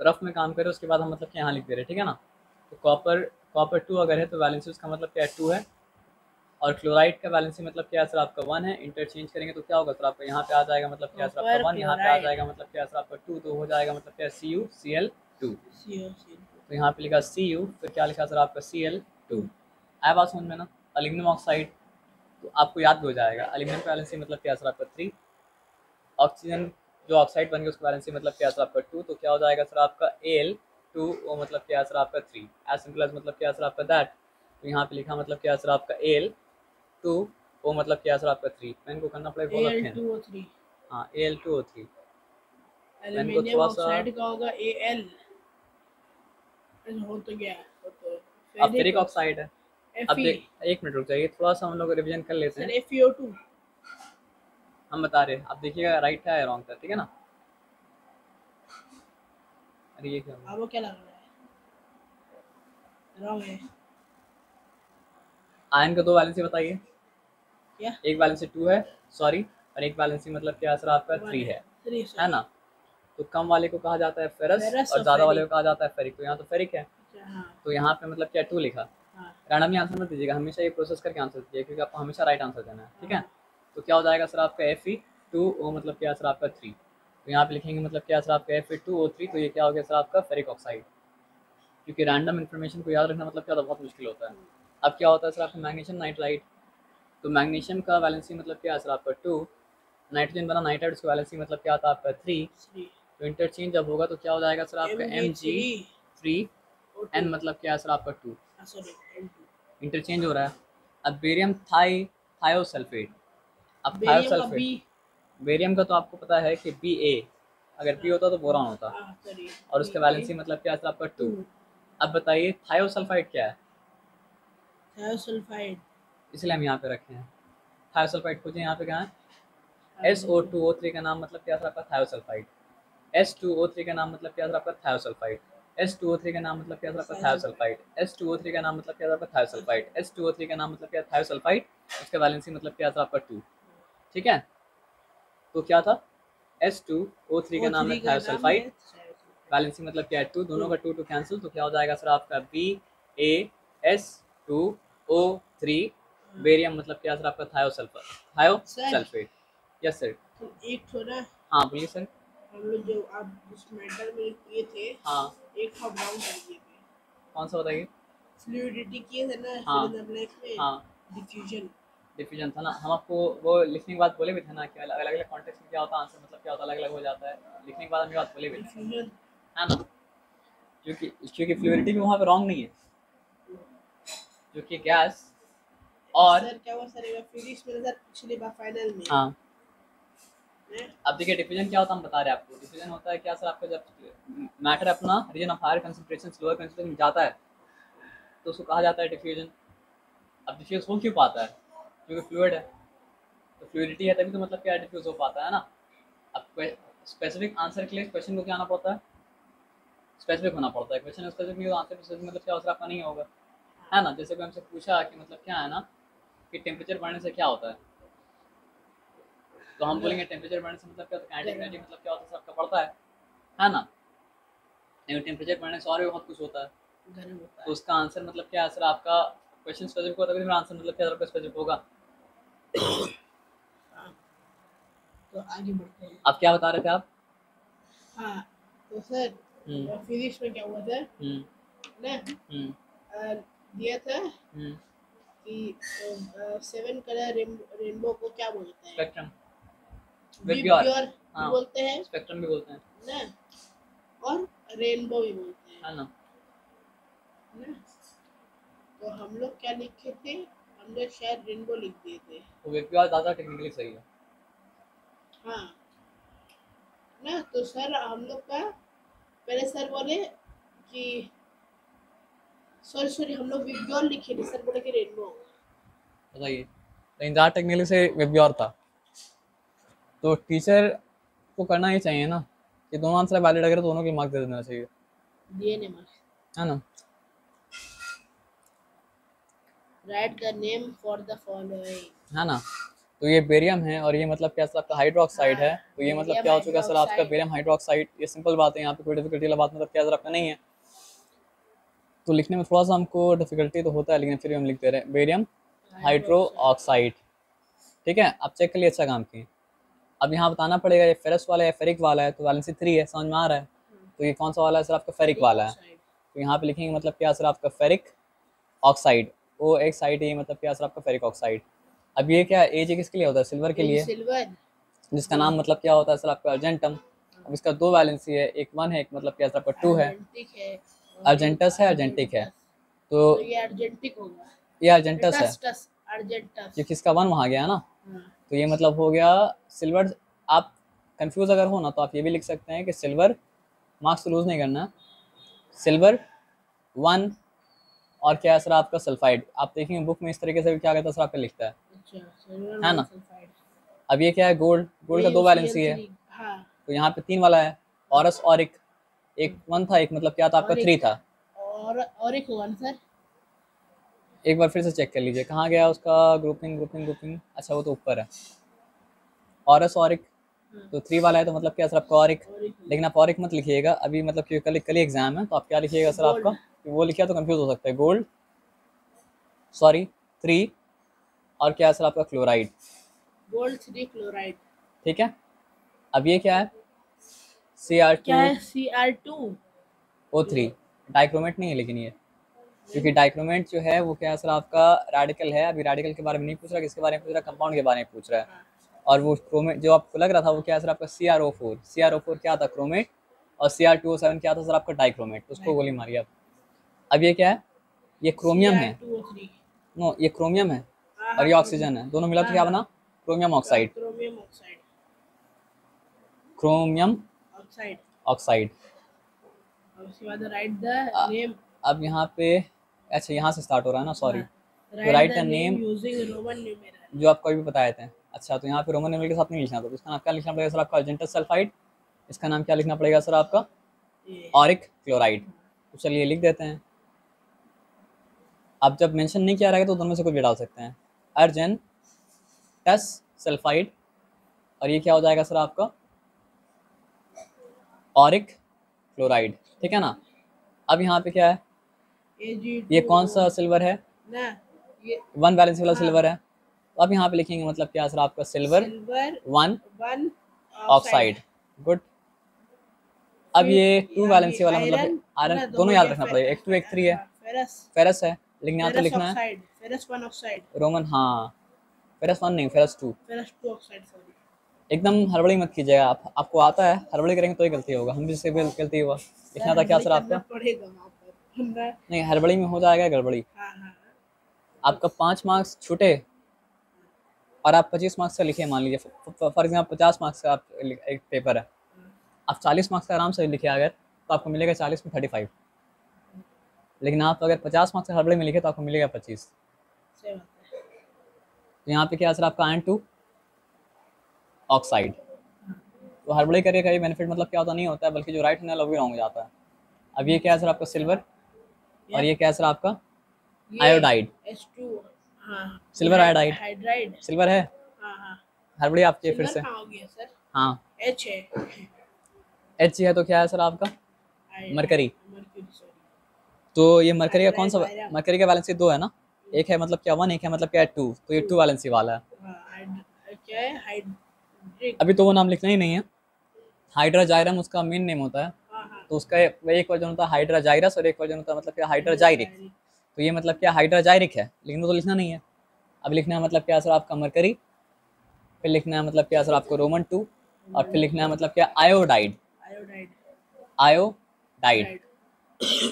Rough में काम करें उसके बाद हम मतलब कि यहाँ लिख दे रहे हैं, ठीक है ना। तो कॉपर कॉपर 2 अगर है तो वैलेंसी उसका मतलब क्या है 2 है, और क्लोराइड का वैलेंसी मतलब क्या है सर आपका 1 है। इंटरचेंज करेंगे तो क्या होगा सर आपका यहाँ पे आ जाएगा मतलब क्या है सर आपका कॉपर 1, यहाँ पे आ क्लोराइड जाएगा मतलब क्या है सर आपका 2, तो हो जाएगा मतलब क्या है CuCl2। COC। तो यहाँ पे लिखा Cu, फिर क्या लिखा सर आपका Cl2। आया बात समझ में ना। एल्यूमिनियम ऑक्साइड तो आपको याद भी हो जाएगा, एल्यूमिनियम का वैलेंसी मतलब क्या है सर आपका 3। ऑक्सीजन जो ऑक्साइड बन गया उसका वैलेंसी मतलब क्या है सर आपका 2, तो क्या हो जाएगा सर आपका Al2, वो मतलब क्या है सर आपका 3। एज सिंपल एज मतलब क्या है सर आपका दैट। तो यहाँ पे लिखा मतलब क्या है सर आपका Al2, वो मतलब क्या है सर आपका 3। मैं इनको करना पड़ेगा बहुत अच्छे हैं। Al2O3। हाँ Al2O3। मैं इनको एल्यूमिनियम थोड़ा सा, ऑक्साइड का होगा Al। हो तो गया, हो तो अब फेरिक फेरिक ऑक्साइड ऑक्साइड है। अब Fe। देख, एक मिनट रुक जाइए, थोड़ा सा हम लोग रिवीजन कर लेते सर हैं। FeO2। हम बता रहे हैं, अब देखिएगा राइट है या रॉन्ग है, ठीक है ना। अरे ये क्या हुआ? आपको क्या लग रहा है रॉन्ग है? आयन का दो वैलेंसी बताइए। क्या? एक वैलेंसी 2 है, सॉरी, और एक वैलेंसी मतलब क्या है सर आपका 1 3 है। है 3 है सॉरी। ना। तो कम वाले को कहा जाता है फेरस फेरस और और ज़्यादा वाले को फेरिक। कहा जाता है फेरिक। तो यहाँ तो फेरिक है, अच्छा हाँ। तो यहाँ पे मतलब क्या 2 लिखा। हाँ रैंडमली आंसर मत दीजिएगा, हमेशा ये प्रोसेस करके आंसर दीजिए, क्योंकि आपको हमेशा राइट आंसर देना है, ठीक है। हाँ। तो क्या हो जाएगा सर आपका Fe2, वो मतलब क्या है सर आपका 3। तो यहाँ पे लिखेंगे मतलब क्या है सर आपका Fe2O3, तो ये क्या हो गया सर आपका फेरिक ऑक्साइड। क्योंकि रैंडम इन्फॉर्मेशन को याद रखना मतलब क्या होता है, बहुत मुश्किल होता है। अब क्या होता है सर आपका मैग्नीशियम नाइट्राइड। तो मैग्नीशियम का वैलेंसी मतलब क्या है सर आपका 2। नाइट्रोजन बना नाइट्राइड, उसका वैलेंसी मतलब क्या आता है आपका 3। 3। तो इंटरचेंज जब होगा तो क्या हो जाएगा सर आपका Mg3 Mg3। O2। N मतलब क्या है सर आपका 2। Sorry N2। इंटरचेंज हो रहा है। अब बेरियम थायोसल्फेट। अब बेरियम का थायोसल्फेट, B। बेरियम का तो आपको पता है कि Ba, अगर बी हाँ होता तो बोरॉन होता, हाँ सॉरी और उसका Ba वैलेंसी मतलब क्या है सर आपका 2। 2। अब बताइए थायोसल्फाइड क्या है, थायोसल्फाइड। इसलिए हम यहाँ पे रखे हैं। थायोसल्फाइड खोजें, यहाँ पे कहाँ है। हाँ देखो। SO2O3 का नाम मतलब क्या सर आपका थायोसल्फाइड। S2O3 का नाम मतलब क्या सर आपका थायोसल्फाइड। S2O3 का नाम मतलब क्या सर आपका थायोसल्फाइड। थायोसल्फाइड। S2O3 का नाम मतलब क्या सर आपका थायोसल्फाइड। S2O3 का नाम मतलब क्या थायोसल्फाइड। उसका वैलेंसी मतलब क्या सर आपका 2, ठीक है। तो क्या था, S2O3 का नाम है O3 का नाम है थायोसल्फाइड, थायोसल्फाइड। वैलेंसी मतलब क्या है 2, दोनों 2। का 2 टू कैंसिल, तो क्या हो जाएगा सर आपका BaS2O3। बेरियम मतलब क्या सर आपका सर थायोसल्फेट। Yes sir. तो एक थोड़ा हाँ बोलिए सर। हम लोग जो आप जिस मैटर में किए थे, हाँ एक हम राउंड कर दिए थे। कौन सा बताइए। फ्लूइडिटी किए थे ना फिल हाँ इन द ब्लैंक में। हाँ डिफ्यूजन। डिफ्यूजन था ना, हम आपको वो लिखने के बाद बोले भी थे ना कि अलग अलग कॉन्टेक्स्ट में क्या होता है, आंसर मतलब क्या होता है अलग अलग हो जाता है। लिखने के बाद हम ये बात बोले भी थे, डिफ्यूजन। है ना। क्योंकि क्योंकि फ्लूइडिटी भी वहाँ पे रॉन्ग नहीं है, क्योंकि गैस और, सर क्या हुआ सर, एक बार फिजिक्स में सर पिछली बार फाइनल में हाँ हैं? अब देखिए डिफ्यूजन क्या होता है हम बता रहे हैं आपको। डिफ्यूजन होता है क्या सर आपका, जब मैटर अपना रीजन ऑफ हायर कंसंट्रेशन से लोअर कंसंट्रेशन में जाता है तो उसको कहा जाता है डिफ्यूजन। अब डिफ्यूज हो क्यों पाता है, क्योंकि फ्लूइड है, तो फ्लूइडिटी है तभी तो मतलब क्या डिफ्यूज हो पाता है ना। अब स्पेसिफिक आंसर के लिए क्वेश्चन को क्या आना पड़ता है, स्पेसिफिक होना पड़ता है। क्वेश्चन स्पेसिफिक नहीं हो आंसर स्पेसिफिक, मतलब क्या आंसर आपका नहीं होगा, है ना। जैसे कोई हमसे पूछा कि मतलब क्या है ना कि टेम्परेचर बढ़ने से क्या होता है, तो हम बोलेंगे टेम्परेचर बढ़ने से मतलब क्या होता है, काइनेटिक एनर्जी मतलब क्या होता है, सबका बढ़ता है ना। लेकिन टेम्परेचर बढ़ने से और भी बहुत कुछ होता है, गर्म होता तो है। उसका आंसर मतलब क्या है सर आपका, क्वेश्चन स्पेसिफिक होता है तभी आंसर मतलब क्या आपका स्पेसिफिक होगा। हाँ तो आगे बढ़ते हैं। आप क्या बता रहे थे आप। हाँ तो सर फिजिक्स में क्या हुआ था हम्म ना, हम्म दिया था हम्म कि 7 कलर रेनबो को क्या बोलते हैं? स्पेक्ट्रम, वेव्योर, विबग्योर भी हाँ बोलते हैं स्पेक्ट्रम भी बोलते हैं, ना, और रेनबो भी बोलते हैं है ना। ना। तो हम लोग क्या लिखे थे, हम लोग शायद रेनबो लिख दिए थे। तो वेव्योर ज़्यादा टेक्निकली सही है। हाँ ना, तो सर हम लोग का पहले सर बोले कि सॉरी सॉरी हम लोग विबग्योर लिखे थे, सर बोले कि रेनबो होगा। बताइए, लेकिन ज़्यादा टेक्निकली से वेव्योर था। तो टीचर को करना ही चाहिए ना कि दोनों आंसर वैलिड अगर दोनों के मार्क्स दे देना चाहिए, दिए ने मार्क्स। है ना। Right the name for the following. है ना। तो ये बेरियम है और ये मतलब क्या सर आपका हाइड्रोक्साइड है। तो ये मतलब क्या हो चुका है सर आपका बेरियम हाइड्रोक्साइड। ये सिंपल बात है, यहाँ पे कोई डिफिकल्टी वाला बात मतलब क्या सर आपका नहीं है। तो लिखने में थोड़ा सा हमको डिफिकल्टी तो होता है, लेकिन फिर भी हम लिख दे रहे हैं बेरियम हाइड्रो ऑक्साइड। ठीक है, आप चेक कर लिए, अच्छा काम किए। अब यहाँ बताना पड़ेगा ये फेरस वाला है फेरिक वाला है, तो वैलेंसी 3 है, समझ में आ रहा है। तो ये कौन सा वाला है सर आपका फेरिक वाला है। तो यहाँ पे लिखेंगे मतलब क्या सर आपका फेरिक ऑक्साइड, वो एक साइड है, मतलब क्या सर आपका फेरिक ऑक्साइड। अब ये क्या एज किसके लिए होता है, सिल्वर के लिए, जिसका नाम मतलब क्या होता है सर आपका अर्जेंटम। अब इसका 2 वैलेंसी है, एक 1 है, एक मतलब क्या सर आपका 2 है। अर्जेंटस है, अर्जेंटिक है। तो ये अर्जेंटिक होगा, ये अर्जेंटस है अर्जेंटस क्योंकि इसका 1 वहाँ गया ना। तो ये मतलब हो गया सिल्वर। आप कंफ्यूज अगर हो ना तो आप ये भी लिख सकते हैं कि सिल्वर, मार्क्स लूज नहीं करना, सिल्वर 1 और क्या है सर आपका सल्फाइड। आप देखेंगे बुक में इस तरीके से क्या कहता है सर आपका लिखता है ना। अब ये क्या है, गोल्ड, गोल्ड का 2 वैलेंसी है। तो यहाँ पे 3 वाला है, ऑरस ऑरिक, एक 1 था, एक मतलब क्या था आपका 3 था। और एक 1 सर, एक बार फिर से चेक कर लीजिए कहाँ गया उसका ग्रुपिंग ग्रुपिंग ग्रुपिंग, अच्छा वो तो ऊपर है, ऑरस ऑरिक। तो 3 वाला है तो मतलब क्या सर आपका ऑरिक। लेकिन आप ऑरिक मत लिखिएगा अभी, मतलब कि कल ही एग्जाम है, तो आप क्या लिखिएगा सर आपका, वो लिखिए तो कंफ्यूज हो सकता है। गोल्ड सॉरी 3 और क्या है सर आपका क्लोराइड, गोल्ड 3 क्लोराइड। ठीक है। अब ये क्या है Cr2 O3, डाइक्रोमेट नहीं है लेकिन ये, क्योंकि डाइक्रोमेट जो है वो क्या है सर आपका रेडिकल है। अभी रेडिकल के बारे में नहीं पूछ रहा, किसके बारे में पूछ रहा, कंपाउंड के बारे में पूछ रहा है। और वो क्रोमेट जो आपको लग रहा था वो क्या है सर आपका CrO4, CrO4 क्या था क्रोमेट, और Cr2O7 क्या था सर आपका डाइक्रोमेट, उसको गोली मारी आप। अब ये क्या है, ये क्रोमियम है, नो ये क्रोमियम है और ये ऑक्सीजन है, दोनों मिला तो क्या बना, क्रोमियम ऑक्साइड, क्रोमियम ऑक्साइड। अब यहाँ पे अच्छा यहाँ से स्टार्ट हो रहा है ना, सॉरी। तो राइट द नेम जो आपको अभी बताए थे। अच्छा तो यहाँ पे रोमन न्यूमेरल के साथ नहीं लिखना, तो इसका नाम क्या लिखना पड़ेगा सर आपका, अर्जेंटस सल्फाइड। इसका नाम क्या लिखना पड़ेगा सर आपका, ऑरिक क्लोराइड। तो चलिए लिख देते हैं। अब जब मेंशन नहीं किया रहेगा तो दोनों में से कुछ भी डाल सकते हैं, अर्जेंटस सल्फाइड, और ये क्या हो जाएगा सर आपका ऑरिक क्लोराइड, ठीक है ना। अब यहाँ पे क्या है, ये कौन सा सिल्वर है ना, ये 1 वैलेंसी वाला सिल्वर है। तो अब यहाँ पे लिखेंगे मतलब क्या सर आपका सिल्वर 1 ऑक्साइड, गुड। अब ये 2 वैलेंसी वाला मतलब आयरन, दोनों याद रखना पड़ेगा, एक 2 एक 3 है, फेरस है, लेकिन यहाँ तो लिखना है रोमन, हाँ फेरस 1 नहीं फेरस 2 ऑक्साइड। एकदम हड़बड़ी मत कीजिएगा, आपको आता है, हड़बड़ी करेंगे तो ही गलती होगा, हम जिससे भी गलती हुआ। लिखना था क्या सर आपका, नहीं हड़बड़ी में हो जाएगा गड़बड़ी। आपका 5 मार्क्स छूटे और आप 25 मार्क्स का लिखे, मान लीजिए फॉर एग्जाम्पल 50 मार्क्स का आप एक पेपर है, आप 40 मार्क्स का आराम से लिखे अगर तो आपको मिलेगा 40 में 35, लेकिन आप अगर 50 मार्क्स का हड़बड़ी में लिखे तो आपको मिलेगा 25। तो यहाँ पे क्या सर आपका आयरन 2 ऑक्साइड। तो हड़बड़ी करके कभी बेनिफिट मतलब क्या होता नहीं होता है, बल्कि जो राइट है वो भी रॉन्ग हो जाता है। अब ये क्या है सर आपका सिल्वर, और ये क्या है सर आपका आयोडाइड, सिल्वर आयोडाइड, सिल्वर है, हड़बड़ी आपकी फिर से, हाँ एच है, एच है तो क्या है सर आपका मरकरी। तो ये मरकरी का कौन सा, मरकरी का वैलेंसी 2 है ना, एक है मतलब क्या 1, एक है मतलब क्या 2, तो ये 2 वैलेंसी वाला है। अभी तो वो नाम लिखना ही नहीं है, हाइड्राजाइरम उसका मेन नेम होता है, तो उसका एक वर्जन होता है हाइड्राजाइरस और एक वर्जन होता है मतलब क्या हाइड्राजाइरिक। तो ये मतलब क्या हाइड्राजाइरिक है, लेकिन वो तो लिखना नहीं है। अब लिखना है मतलब क्या सर आपका मरकरी, फिर लिखना है मतलब क्या सर आपको रोमन 2, और फिर लिखना है मतलब क्या आयोडाइड, आयोडाइड,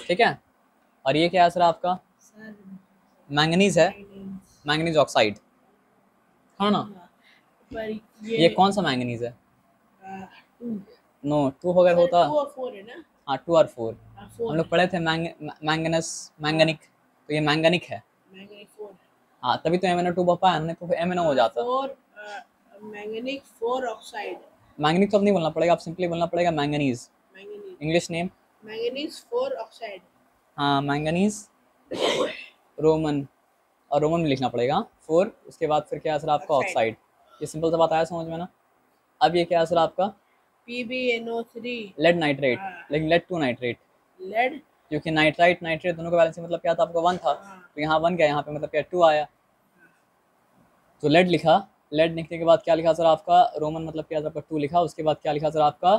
ठीक है। और ये क्या है सर आपका मैंगनीज है, मैंगनीज ऑक्साइड, हाँ ना। पर ये कौन सा मैंगनीज है, नो 2 अगर होता, हाँ 2 और 4 हम लोग पढ़े थे, मैंगनस मैंगनिक, तो ये मैंगनिक है, हाँ तभी तो MnO2 पाया, नहीं तो MnO हो जाता। मैंगनीक 4 ऑक्साइड, मैंगनिक तो अब नहीं बोलना पड़ेगा, आप सिंपली बोलना पड़ेगा manganese, English name manganese 4 oxide, हाँ मैंगनीज रोमन, और रोमन में लिखना पड़ेगा 4, उसके बाद फिर क्या सर आपका ऑक्साइड, ये सिंपल सा बात आया समझ में ना। अब ये क्या है सर आपका PbNO3 लेड नाइट्रेट, हाँ। लेकिन लेड टू नाइट्रेट, लेड क्योंकि नाइट्राइट नाइट्रेट दोनों का वैलेंसी मतलब क्या था आपका 1 था, हाँ। तो यहाँ 1 गया, यहाँ पे मतलब क्या 2 आया, तो लेड लिखा। लेड लिखने के बाद क्या लिखा सर आपका रोमन मतलब क्या था आपका 2 लिखा, उसके बाद क्या लिखा सर आपका,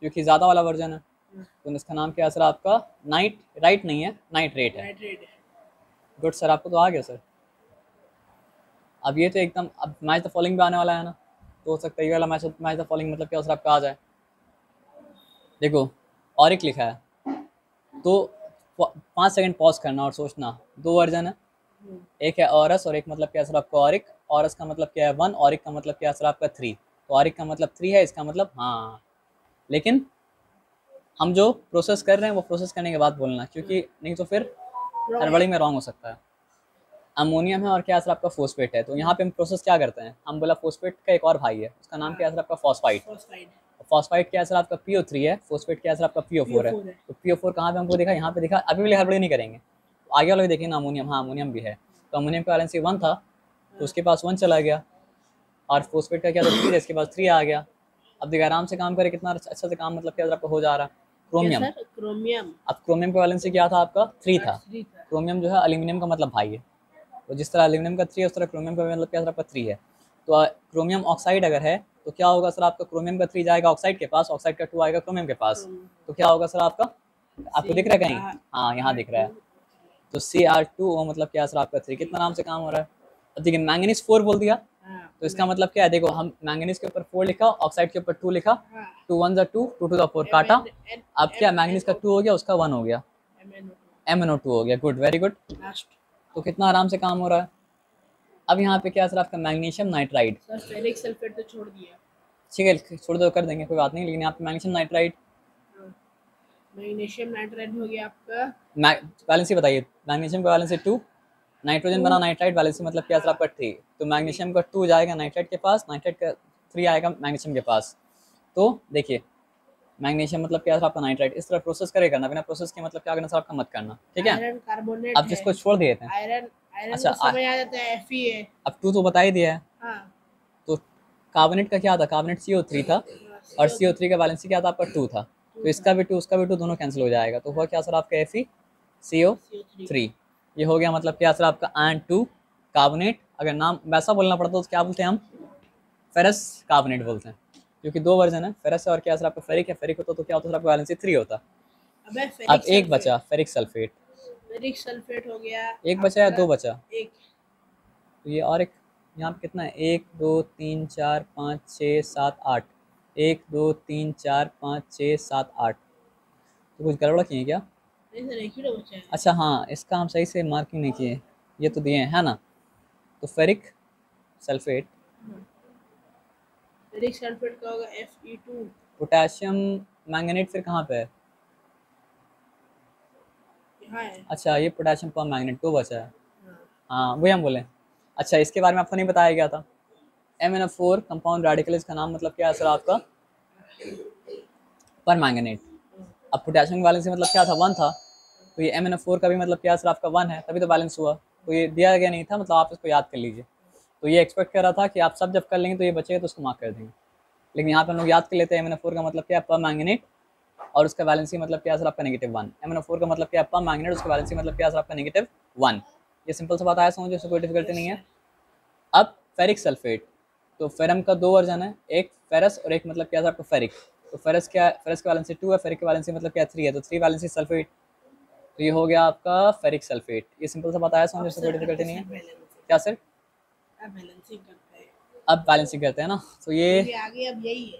क्योंकि ज़्यादा वाला वर्जन है तो इसका नाम क्या है सर आपका नाइट राइट नहीं है, नाइट्रेट है। नाइट्रेट गुड सर, आपको तो आ गया सर। अब ये तो एकदम, अब मैच द फॉलोइंग भी आने वाला है ना, तो हो सकता है ये वाला मैच द फॉलोइंग मतलब क्या सर आपका आ जाए। देखो ऑरिक लिखा है, तो 5 सेकंड पॉज करना और सोचना, 2 वर्जन है, एक है ऑरस और एक मतलब क्या सर आपका ऑरिक। ऑरस का मतलब क्या है 1, ऑरिक का मतलब क्या सर आपका 3, तो ऑरिक का मतलब 3 है, इसका मतलब हाँ। लेकिन हम जो प्रोसेस कर रहे हैं वो प्रोसेस करने के बाद बोलना, क्योंकि नहीं तो फिर हड़बड़ी में रॉन्ग हो सकता है। अमोनियम है और क्या सर आपका फोस्फेट है, तो यहाँ पे हम प्रोसेस क्या करते हैं, हम बोला फोस्फेट का एक और भाई है, उसका नाम क्या है सर आपका फॉस्फाइड। फॉस्फाइड क्या है सर आपका PO3 है, फोस्फेट क्या है सर आपका PO4 है। तो PO4 कहाँ पे हमको देखा, यहाँ पे देखा, अभी भी हड़बड़ी नहीं करेंगे, आगे वाला भी देखेंगे ना, अमोनियम, हाँ अमोनियम भी है, तो अमोनियम का वैलेंसी 1 था तो उसके पास 1 चला गया, और फोस्फेट का क्या था 3 था, इसके पास 3 आ गया। अब देखिए आराम से काम करे, कितना अच्छा से काम मतलब क्या आपका हो जा रहा है। क्रोमियम, क्रोमियम अब क्रोमियम का वैलेंसी क्या था आपका 3 था, क्रोमियम जो है एल्यूमिनियम का मतलब भाई है, तो जिस तरह एल्यूमिनियम का 3 है उस तरह क्रोमियम का मतलब क्या सर आपका 3 है। तो क्रोमियम ऑक्साइड अगर है तो क्या होगा सर आपका, क्रोमियम का 3 जाएगा ऑक्साइड के पास, ऑक्साइड का 2 आएगा क्रोमियम के पास, तो क्या होगा सर आपका, आपको दिख रहा है कहीं, हाँ यहाँ दिख रहा है, तो Cr2O मतलब क्या सर आपका 3, कितना आराम से काम हो रहा है। अब देखिए मैंगनीज 4 बोल दिया, तो इसका मतलब क्या है, देखो हम मैंगनीज के ऊपर 4 लिखा, ऑक्साइड के ऊपर 2 लिखा, 2 1 जा 2, 2 2 4 काटा, अब क्या मैंगनीज का 2 हो गया, उसका 1 हो गया, MnO2 हो गया। गुड, वेरी गुड, तो कितना आराम से काम हो रहा है। अब यहाँ पे क्या सर आपका मैग्नीशियम नाइट्राइड, फेरिक सल्फेट तो छोड़ दिया, ठीक है छोड़ दो, कर देंगे कोई बात नहीं, लेकिन यहाँ पे मैग्नीशियम नाइट्राइड, मैग्नीशियम नाइट्राइड हो गया आपका, वैलेंसी बताइए, मैग्नीशियम का वैलेंसी 2, नाइट्रोजन बना नाइट्राइड, वैलेंसी मतलब क्या सर आपका 3, तो मैग्नीशियम का 2 जाएगा नाइट्राइड के पास, नाइट्राइड का 3 आएगा मैग्नीशियम के पास। तो देखिए मैग्नीशियम मतलब क्या सर आपका नाइट्राइड, इस तरह प्रोसेस करेगा ना, बिना प्रोसेस के मतलब क्या करना सर आपका मत करना, ठीक है। आयरन कार्बोनेट अब जिसको छोड़ दिए थे, आयरन अच्छा समझ आ जाता है Fe है, अब 2 तो बता ही दिया है, हाँ। तो कार्बोनेट का क्या था, कार्बोनेट CO3 था, और CO3 का वैलेंसी क्या था आपका 2 था, तो इसका भी 2 उसका भी 2 दोनों कैंसिल हो जाएगा, तो हुआ क्या सर आपका FeCO3, ये हो गया मतलब क्या सर आपका एंड 2 कार्बोनेट। अगर नाम वैसा बोलना पड़ता तो क्या बोलते हैं हम, फेरस कार्बोनेट बोलते हैं, क्योंकि 2 वर्जन है, फेरस और क्या सर आपका फेरिक है, फेरिक होता तो क्या होता सर आपका वैलेंसी 3 होता। अब एक बचा फेरिक सल्फेट, फेरिक सल्फेट हो गया, एक बचा या 2 बचा, एक, तो ये और एक यहाँ पे कितना है, 1 2 3 4 5 6 7 8, 1 2 3 4 5 6 7 8, तो कुछ गड़बड़ किए क्या, अच्छा हाँ इसका हम सही से मार्किंग नहीं किए, ये तो दिए हैं है ना, तो फेरिक सल्फेट, फेरिक सल्फेट का होगा Fe2, पोटेशियम मैंगनीट फिर कहाँ पे है, यहाँ है, अच्छा ये पोटेशियम पर मैंगनीट 2 बचा है, हाँ वही हम बोले। अच्छा इसके बारे में आपको नहीं बताया गया था, MnO4 कंपाउंड रेडिकल, इसका नाम मतलब क्या है सर आपका पर मैंगनीट। अब पोटेशियम का वैलेंसी मतलब क्या था 1 था, तो ये MnO4 का भी मतलब क्या सर आपका 1 है, तभी तो बैलेंस हुआ, तो ये दिया गया नहीं था, मतलब आप इसको याद कर लीजिए। तो ये एक्सपेक्ट कर रहा था कि आप सब जब कर लेंगे तो ये बचेगा तो उसको मार्क कर देंगे, लेकिन यहाँ पे हम लोग याद कर लेते हैं MnO4 का मतलब क्या है पर मैंगनीट, और उसका वैलेंसी मतलब क्या सर आपका -1, MnO4 का मतलब क्या है पर मैंगनीट, उसका वैलेंसी मतलब क्या सर आपका -1। ये सिंपल सा बात आया समझो, इससे कोई डिफिकल्टी नहीं है। अब फेरिक सल्फेट, तो फेरम का 2 वर्जन है, एक फेरस और एक मतलब क्या था आपका फेरिक, तो फेरस क्या है, फेरस का वैलेंसी 2 है, फेरिक का वैलेंसी मतलब क्या 3 है, तो 3 वैलेंसी सल्फेट, तो ये हो गया आपका फेरिक सल्फेट। ये सिंपल सा बात आया समझो, इससे कोई डिफिकल्टी नहीं है। क्या सर, अब बैलेंसिंग करते हैं ना, तो ये आगे अब यही है,